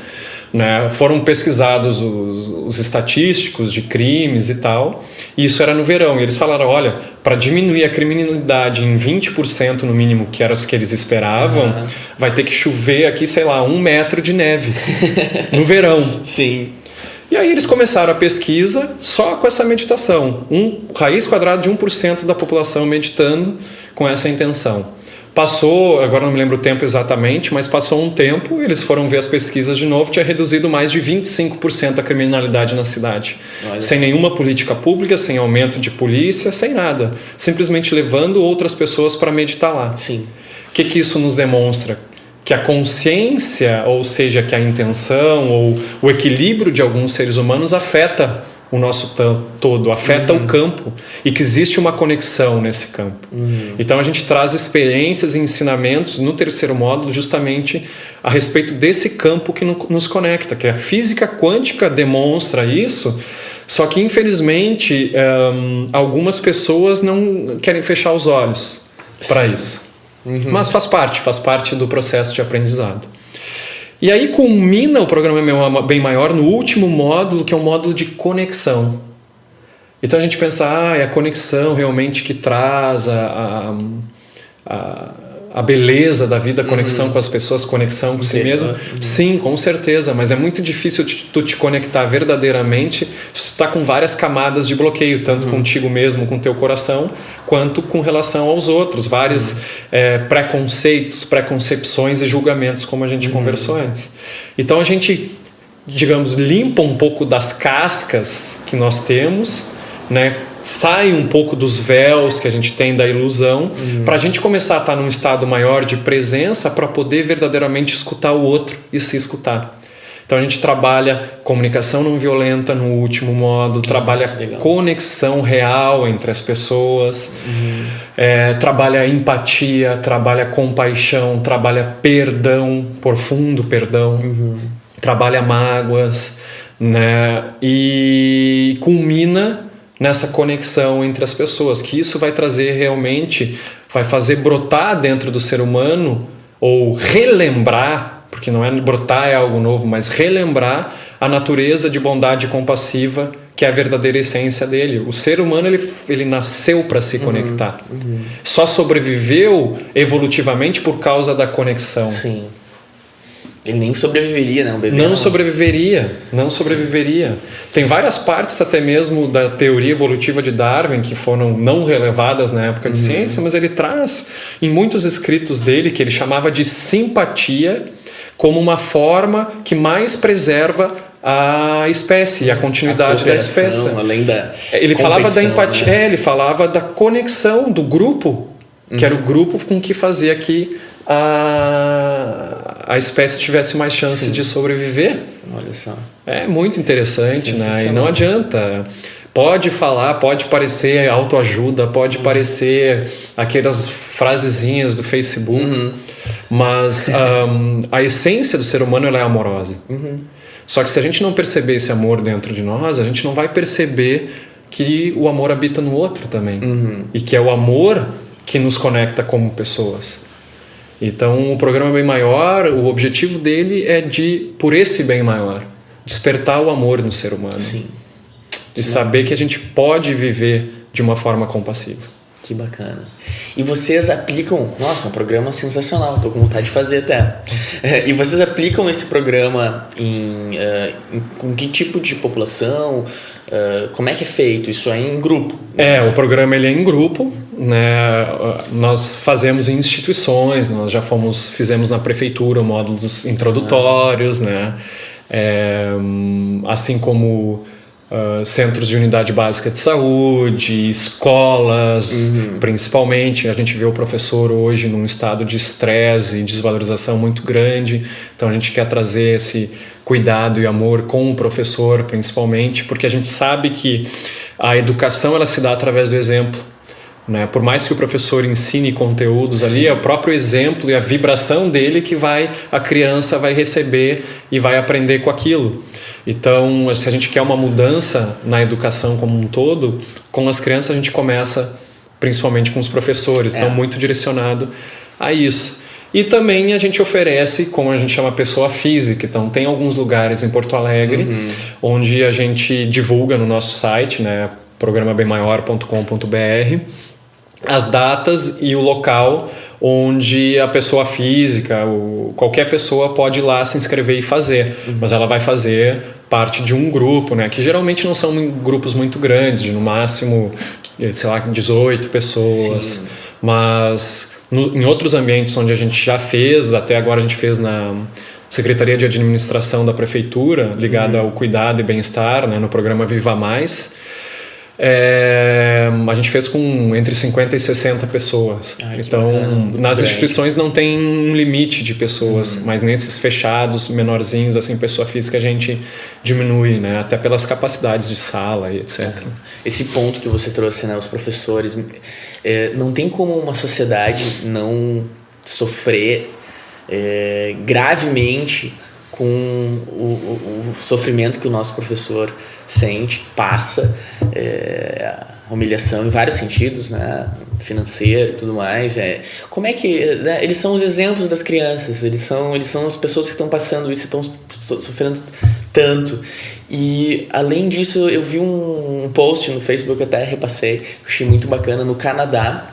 Né? Foram pesquisados os estatísticos de crimes e tal, e isso era no verão. E eles falaram, olha, para diminuir a criminalidade em 20% no mínimo, que era os que eles esperavam, vai ter que chover aqui, sei lá, 1 metro de neve no verão. Sim. E aí eles começaram a pesquisa só com essa meditação. Raiz quadrada de 1% da população meditando com essa intenção. Passou, agora não me lembro o tempo exatamente, mas passou um tempo, eles foram ver as pesquisas de novo, tinha reduzido mais de 25% a criminalidade na cidade. Olha, sem nenhuma política pública, sem aumento de polícia, sem nada. Simplesmente levando outras pessoas para meditar lá. Sim. O que isso nos demonstra? Que a consciência, ou seja, que a intenção ou o equilíbrio de alguns seres humanos afeta o nosso todo, afeta o campo, e que existe uma conexão nesse campo. Então a gente traz experiências e ensinamentos no terceiro módulo justamente a respeito desse campo que nos conecta, que a física quântica demonstra isso, só que infelizmente algumas pessoas não querem fechar os olhos para isso. Mas faz parte do processo de aprendizado. E aí culmina o programa Bem Maior no último módulo, que é um módulo de conexão. Então a gente pensa, é a conexão realmente que traz a beleza da vida, a conexão com as pessoas, conexão com si mesmo. Sim, com certeza, mas é muito difícil tu te conectar verdadeiramente se tu tá com várias camadas de bloqueio, tanto contigo mesmo, com teu coração, quanto com relação aos outros, vários preconceitos, preconcepções e julgamentos, como a gente conversou antes. Então a gente, digamos, limpa um pouco das cascas que nós temos, né? Sai um pouco dos véus que a gente tem da ilusão, para a gente começar a estar num estado maior de presença para poder verdadeiramente escutar o outro e se escutar. Então a gente trabalha comunicação não violenta no último módulo, trabalha conexão real entre as pessoas, trabalha empatia, trabalha compaixão, trabalha perdão, profundo perdão, trabalha mágoas, né? E culmina nessa conexão entre as pessoas, que isso vai trazer realmente, vai fazer brotar dentro do ser humano, ou relembrar, porque não é brotar é algo novo, mas relembrar a natureza de bondade compassiva, que é a verdadeira essência dele. O ser humano, ele nasceu para se conectar. Só sobreviveu evolutivamente por causa da conexão. Sim. Ele nem sobreviveria, né? Não sobreviveria. Tem várias partes até mesmo da teoria evolutiva de Darwin que foram não relevadas na época de ciência, mas ele traz em muitos escritos dele que ele chamava de simpatia como uma forma que mais preserva a espécie e a continuidade da espécie. Além da Ele falava da empatia, né? Ele falava da conexão do grupo, que era o grupo com que fazia que a espécie tivesse mais chance de sobreviver. Olha só. É muito interessante, né? E não adianta. Pode falar, pode parecer autoajuda, pode parecer aquelas frasezinhas do Facebook, mas a essência do ser humano ela é amorosa. Só que se a gente não perceber esse amor dentro de nós, a gente não vai perceber que o amor habita no outro também. E que é o amor que nos conecta como pessoas. Então, o programa Bem Maior, o objetivo dele é por esse bem maior, despertar o amor no ser humano. Sim. E saber que a gente pode viver de uma forma compassiva. Que bacana. E vocês aplicam... Nossa, um programa sensacional, estou com vontade de fazer até. E vocês aplicam esse programa com que tipo de população? Como é que é feito? Isso é em grupo? O programa ele é em grupo, né? Nós fazemos em instituições, nós já fizemos na prefeitura módulos introdutórios, né? Assim como... centros de unidade básica de saúde, escolas, principalmente. A gente vê o professor hoje num estado de estresse e desvalorização muito grande, então a gente quer trazer esse cuidado e amor com o professor, principalmente, porque a gente sabe que a educação ela se dá através do exemplo. Né? Por mais que o professor ensine conteúdos ali, é o próprio exemplo e a vibração dele que a criança vai receber e vai aprender com aquilo. Então, se a gente quer uma mudança na educação como um todo, com as crianças a gente começa principalmente com os professores, então muito direcionado a isso. E também a gente oferece, como a gente chama, pessoa física. Então, tem alguns lugares em Porto Alegre onde a gente divulga no nosso site, né, programabemmaior.com.br, as datas e o local onde a pessoa física, qualquer pessoa pode ir lá se inscrever e fazer, mas ela vai fazer parte de um grupo, né, que geralmente não são grupos muito grandes, de no máximo, sei lá, 18 pessoas, mas em outros ambientes onde a gente já fez, até agora a gente fez na Secretaria de Administração da Prefeitura, ligada ao cuidado e bem-estar, né, no programa Viva Mais. A gente fez com entre 50 e 60 pessoas. Então, nas instituições não tem um limite de pessoas, mas nesses fechados, menorzinhos, assim, pessoa física, a gente diminui, né? Até pelas capacidades de sala e etc. Esse ponto que você trouxe, né? Os professores, não tem como uma sociedade não sofrer gravemente com o sofrimento que o nosso professor sente, passa, a humilhação em vários sentidos, né? Financeiro e tudo mais. Como é que... né? Eles são os exemplos das crianças, eles são as pessoas que estão passando isso, estão sofrendo tanto. E, além disso, eu vi um post no Facebook, eu até repassei, que eu achei muito bacana. No Canadá,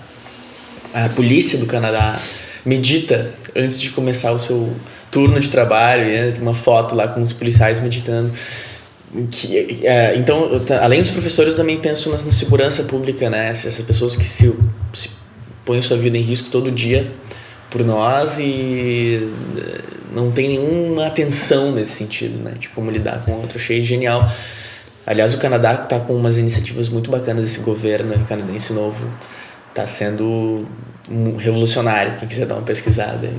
a polícia do Canadá medita antes de começar o seu turno de trabalho, né? Tem uma foto lá com os policiais meditando. Então, além dos professores, eu também penso na segurança pública, né? Essas pessoas que se põem sua vida em risco todo dia por nós e não tem nenhuma atenção nesse sentido, né? De como lidar com o outro. Achei genial. Aliás, o Canadá está com umas iniciativas muito bacanas, esse governo canadense novo está sendo revolucionário, quem quiser dar uma pesquisada aí.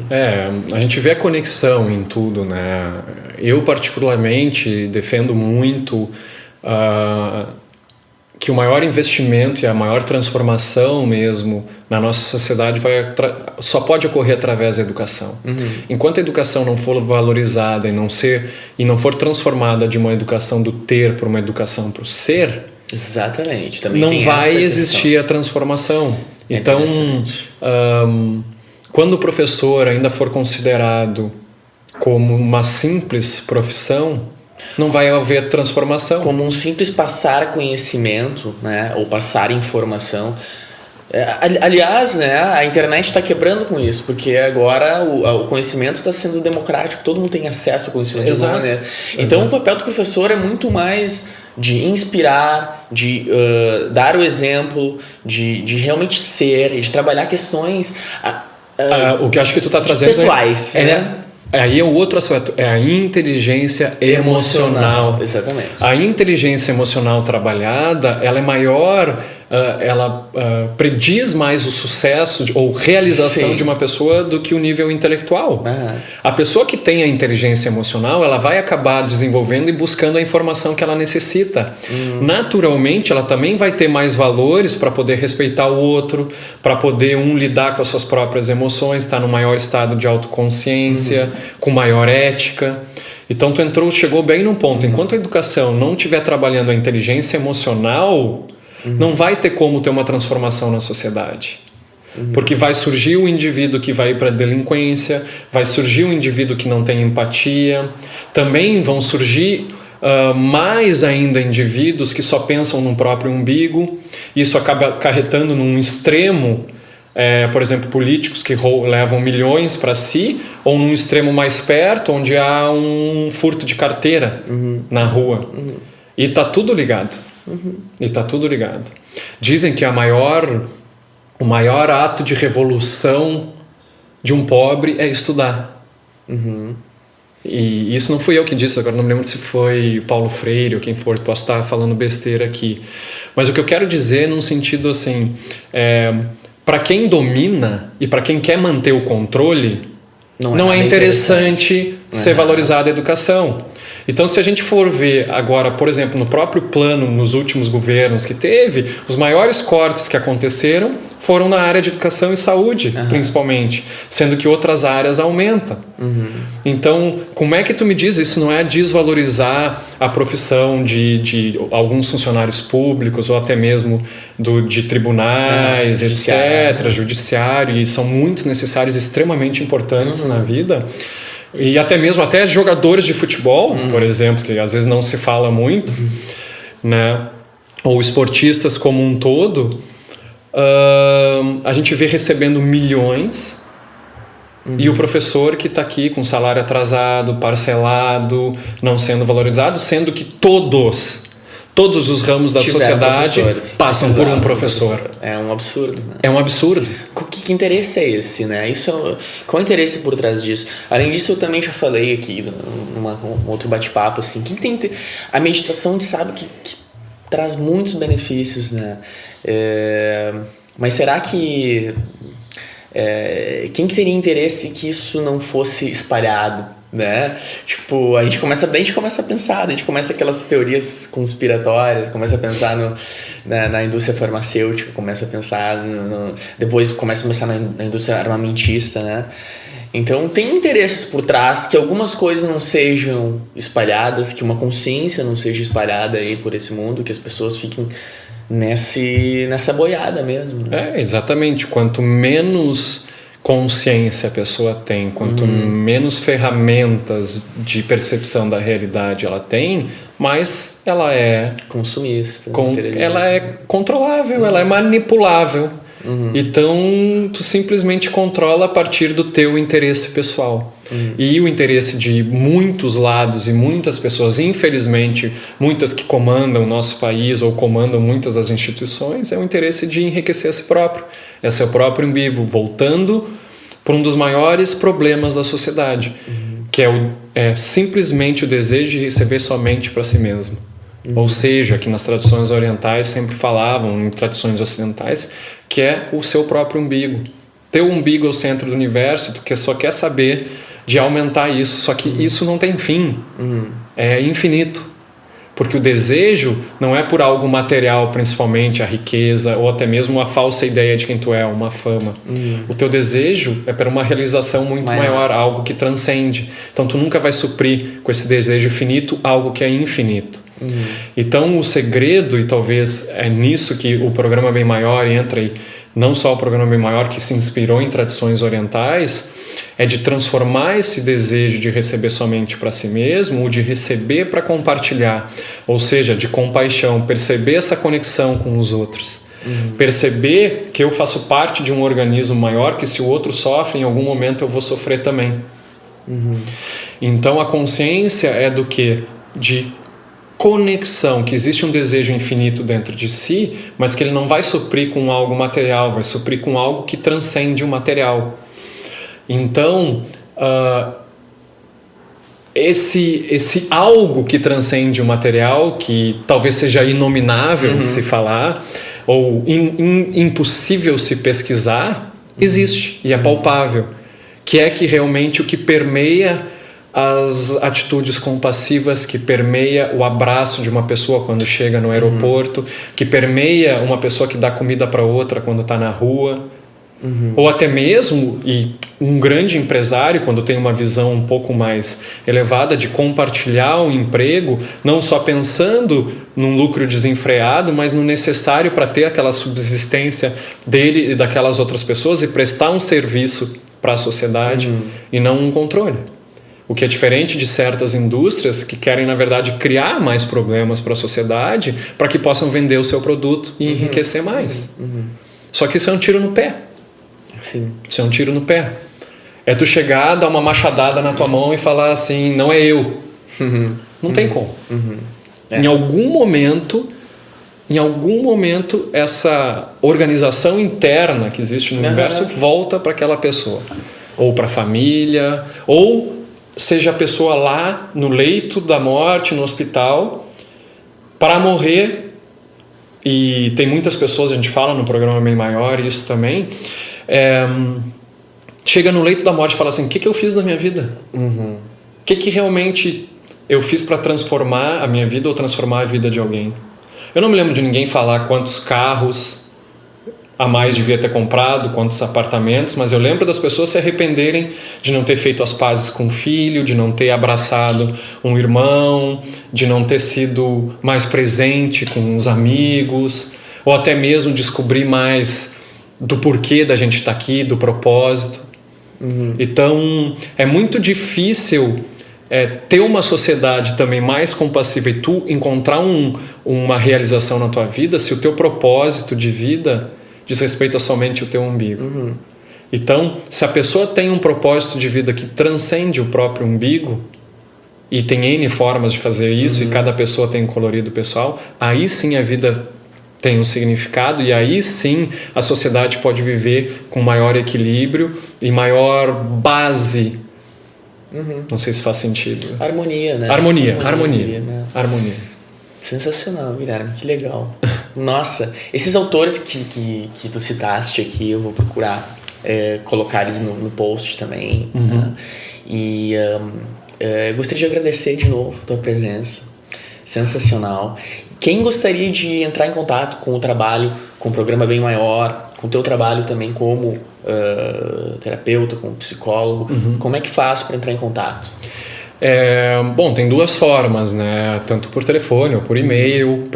A gente vê a conexão em tudo, né? Eu particularmente defendo muito que o maior investimento e a maior transformação mesmo na nossa sociedade só pode ocorrer através da educação. Enquanto a educação não for valorizada e não for transformada de uma educação do ter para uma educação para o ser, exatamente, também não tem vai essa existir a transformação. Então, quando o professor ainda for considerado como uma simples profissão, não vai haver transformação. Como um simples passar conhecimento, né, ou passar informação. Aliás, né, a internet está quebrando com isso, porque agora o conhecimento está sendo democrático, todo mundo tem acesso ao conhecimento. Exato. De alguma maneira. Então, o papel do professor é muito mais de inspirar, de dar o exemplo, de realmente ser, de trabalhar questões o que eu acho que tu está trazendo pessoais, né? Aí é o outro aspecto, é a inteligência emocional. Exatamente. A inteligência emocional trabalhada, ela é maior, ela prediz mais o sucesso ou realização Sim. de uma pessoa do que o nível intelectual. Aham. A pessoa que tem a inteligência emocional, ela vai acabar desenvolvendo e buscando a informação que ela necessita. Naturalmente, ela também vai ter mais valores para poder respeitar o outro, para poder lidar com as suas próprias emoções, estar no maior estado de autoconsciência, com maior ética. Então tu chegou bem num ponto. Enquanto a educação não estiver trabalhando a inteligência emocional, não vai ter como ter uma transformação na sociedade. Porque vai surgir o indivíduo que vai para a delinquência, vai surgir o indivíduo que não tem empatia, também vão surgir mais ainda indivíduos que só pensam no próprio umbigo. Isso acaba acarretando num extremo, por exemplo, políticos que levam milhões para si, ou num extremo mais perto, onde há um furto de carteira na rua. E tá tudo ligado. E tá tudo ligado. Dizem que o maior ato de revolução de um pobre é estudar. E isso não fui eu que disse, agora não me lembro se foi Paulo Freire ou quem for, posso estar falando besteira aqui. Mas o que eu quero dizer num sentido assim, para quem domina e para quem quer manter o controle, não é interessante ser valorizada a educação. Então, se a gente for ver agora, por exemplo, no próprio plano, nos últimos governos que teve, os maiores cortes que aconteceram foram na área de educação e saúde, principalmente, sendo que outras áreas aumentam. Então, como é que tu me diz? Isso não é desvalorizar a profissão de alguns funcionários públicos ou até mesmo de tribunais, etc., judiciário, e são muito necessários, extremamente importantes na vida. E até mesmo jogadores de futebol, por exemplo, que às vezes não se fala muito, né? Ou esportistas como um todo, a gente vê recebendo milhões e o professor que está aqui com salário atrasado, parcelado, não sendo valorizado, sendo que todos os ramos da sociedade passam por um professor. É um absurdo, né? É um absurdo. Que interesse é esse, né? Qual é o interesse por trás disso? Além disso, eu também já falei aqui num outro bate-papo, assim, a meditação a gente sabe que traz muitos benefícios, né? Mas será que quem que teria interesse que isso não fosse espalhado? Né? Tipo, a gente começa a pensar, a gente começa aquelas teorias conspiratórias, começa a pensar na indústria farmacêutica, começa a pensar depois começa a pensar na indústria armamentista, né? Então tem interesses por trás que algumas coisas não sejam espalhadas, que uma consciência não seja espalhada aí por esse mundo, que as pessoas fiquem nessa boiada mesmo, né? Exatamente, quanto menos consciência a pessoa tem, quanto menos ferramentas de percepção da realidade ela tem, mais ela é consumista, ela é controlável, ela é manipulável. Então tu simplesmente controla a partir do teu interesse pessoal. E o interesse de muitos lados e muitas pessoas, infelizmente muitas que comandam o nosso país ou comandam muitas das instituições, é o interesse de enriquecer a si próprio, é seu próprio umbigo, voltando para um dos maiores problemas da sociedade, que é simplesmente o desejo de receber somente para si mesmo. Ou seja, que nas tradições orientais sempre falavam, em tradições ocidentais, que é o seu próprio umbigo. Teu umbigo é o centro do universo, tu só quer saber de aumentar isso, só que isso não tem fim, é infinito. Porque o desejo não é por algo material, principalmente a riqueza, ou até mesmo uma falsa ideia de quem tu é, uma fama. O teu desejo é para uma realização muito maior, algo que transcende. Então tu nunca vai suprir com esse desejo finito algo que é infinito. Então o segredo, e talvez é nisso que o programa Bem Maior entra, e não só o programa Bem Maior que se inspirou em tradições orientais, é de transformar esse desejo de receber somente para si mesmo, ou de receber para compartilhar, ou seja, de compaixão, perceber essa conexão com os outros, perceber que eu faço parte de um organismo maior, que se o outro sofre, em algum momento eu vou sofrer também. Então a consciência é do quê? De conexão, que existe um desejo infinito dentro de si, mas que ele não vai suprir com algo material, vai suprir com algo que transcende o material. Então, esse algo que transcende o material, que talvez seja inominável se falar, ou impossível se pesquisar, existe e é palpável. Que é que realmente o que permeia as atitudes compassivas, que permeia o abraço de uma pessoa quando chega no aeroporto, que permeia uma pessoa que dá comida para outra quando está na rua, ou até mesmo, e um grande empresário, quando tem uma visão um pouco mais elevada de compartilhar o emprego, não só pensando num lucro desenfreado, mas no necessário para ter aquela subsistência dele e daquelas outras pessoas e prestar um serviço para a sociedade e não um controle. O que é diferente de certas indústrias que querem, na verdade, criar mais problemas para a sociedade para que possam vender o seu produto e enriquecer mais. Só que isso é um tiro no pé. Sim. Isso é um tiro no pé. É tu chegar, dar uma machadada na tua mão e falar assim, não é eu. Não tem como. Em algum momento, essa organização interna que existe no universo volta para aquela pessoa. Ou para a família, ou seja a pessoa lá no leito da morte, no hospital, para morrer. E tem muitas pessoas, a gente fala no programa Bem Maior isso também, chega no leito da morte e fala assim, o que eu fiz na minha vida? O que realmente eu fiz para transformar a minha vida ou transformar a vida de alguém? Eu não me lembro de ninguém falar quantos carros a mais devia ter comprado, quantos apartamentos, mas eu lembro das pessoas se arrependerem de não ter feito as pazes com o filho, de não ter abraçado um irmão, de não ter sido mais presente com os amigos, ou até mesmo descobrir mais do porquê da gente estar aqui, do propósito. Então, é muito difícil ter uma sociedade também mais compassiva e tu encontrar uma realização na tua vida se o teu propósito de vida diz respeito a somente o teu umbigo. Então, se a pessoa tem um propósito de vida que transcende o próprio umbigo, e tem N formas de fazer isso, e cada pessoa tem um colorido pessoal, aí sim a vida tem um significado, e aí sim a sociedade pode viver com maior equilíbrio e maior base. Não sei se faz sentido. Harmonia, né? Harmonia. Sensacional, Guilherme, que legal. Nossa, esses autores que tu citaste aqui, eu vou procurar colocar eles no post também. Né? E gostaria de agradecer de novo a tua presença. Sensacional. Quem gostaria de entrar em contato com o trabalho, com o programa Bem Maior, com o teu trabalho também como terapeuta, como psicólogo, como é que faz para entrar em contato? Bom, tem duas formas, né? Tanto por telefone ou por e-mail.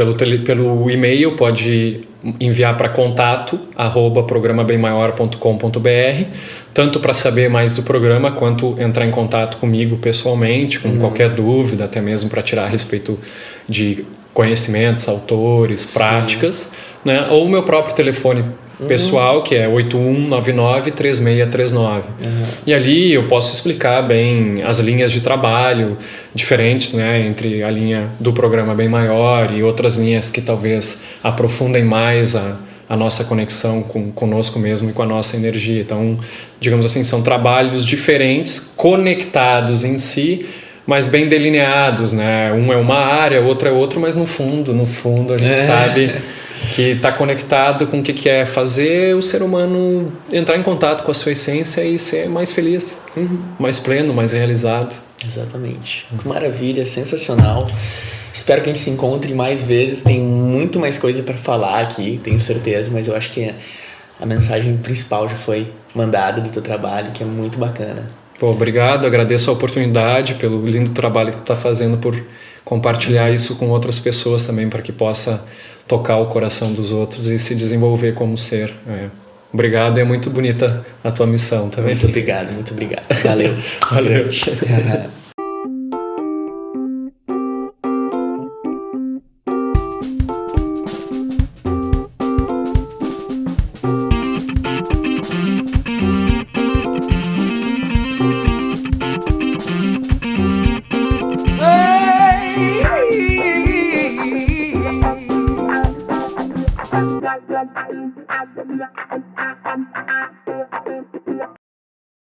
Pelo e-mail pode enviar para contato@programabemmaior.com.br, tanto para saber mais do programa quanto entrar em contato comigo pessoalmente, com qualquer dúvida, até mesmo para tirar a respeito de conhecimentos, autores, práticas, né? Ou o meu próprio telefone pessoal, que é 8199-3639. E ali eu posso explicar bem as linhas de trabalho diferentes, né, entre a linha do programa Bem Maior e outras linhas que talvez aprofundem mais a nossa conexão conosco mesmo e com a nossa energia. Então, digamos assim, são trabalhos diferentes, conectados em si, mas bem delineados, né? Um é uma área, outro é outro, mas no fundo a gente sabe que está conectado com o que é fazer o ser humano entrar em contato com a sua essência e ser mais feliz, mais pleno, mais realizado. Exatamente. Que maravilha, sensacional. Espero que a gente se encontre mais vezes. Tem muito mais coisa para falar aqui, tenho certeza, mas eu acho que a mensagem principal já foi mandada do teu trabalho, que é muito bacana. Pô, obrigado, agradeço a oportunidade pelo lindo trabalho que tu está fazendo por compartilhar isso com outras pessoas também, para que possa tocar o coração dos outros e se desenvolver como ser. Obrigado, é muito bonita a tua missão também. Muito obrigado. Valeu. Valeu. Hey.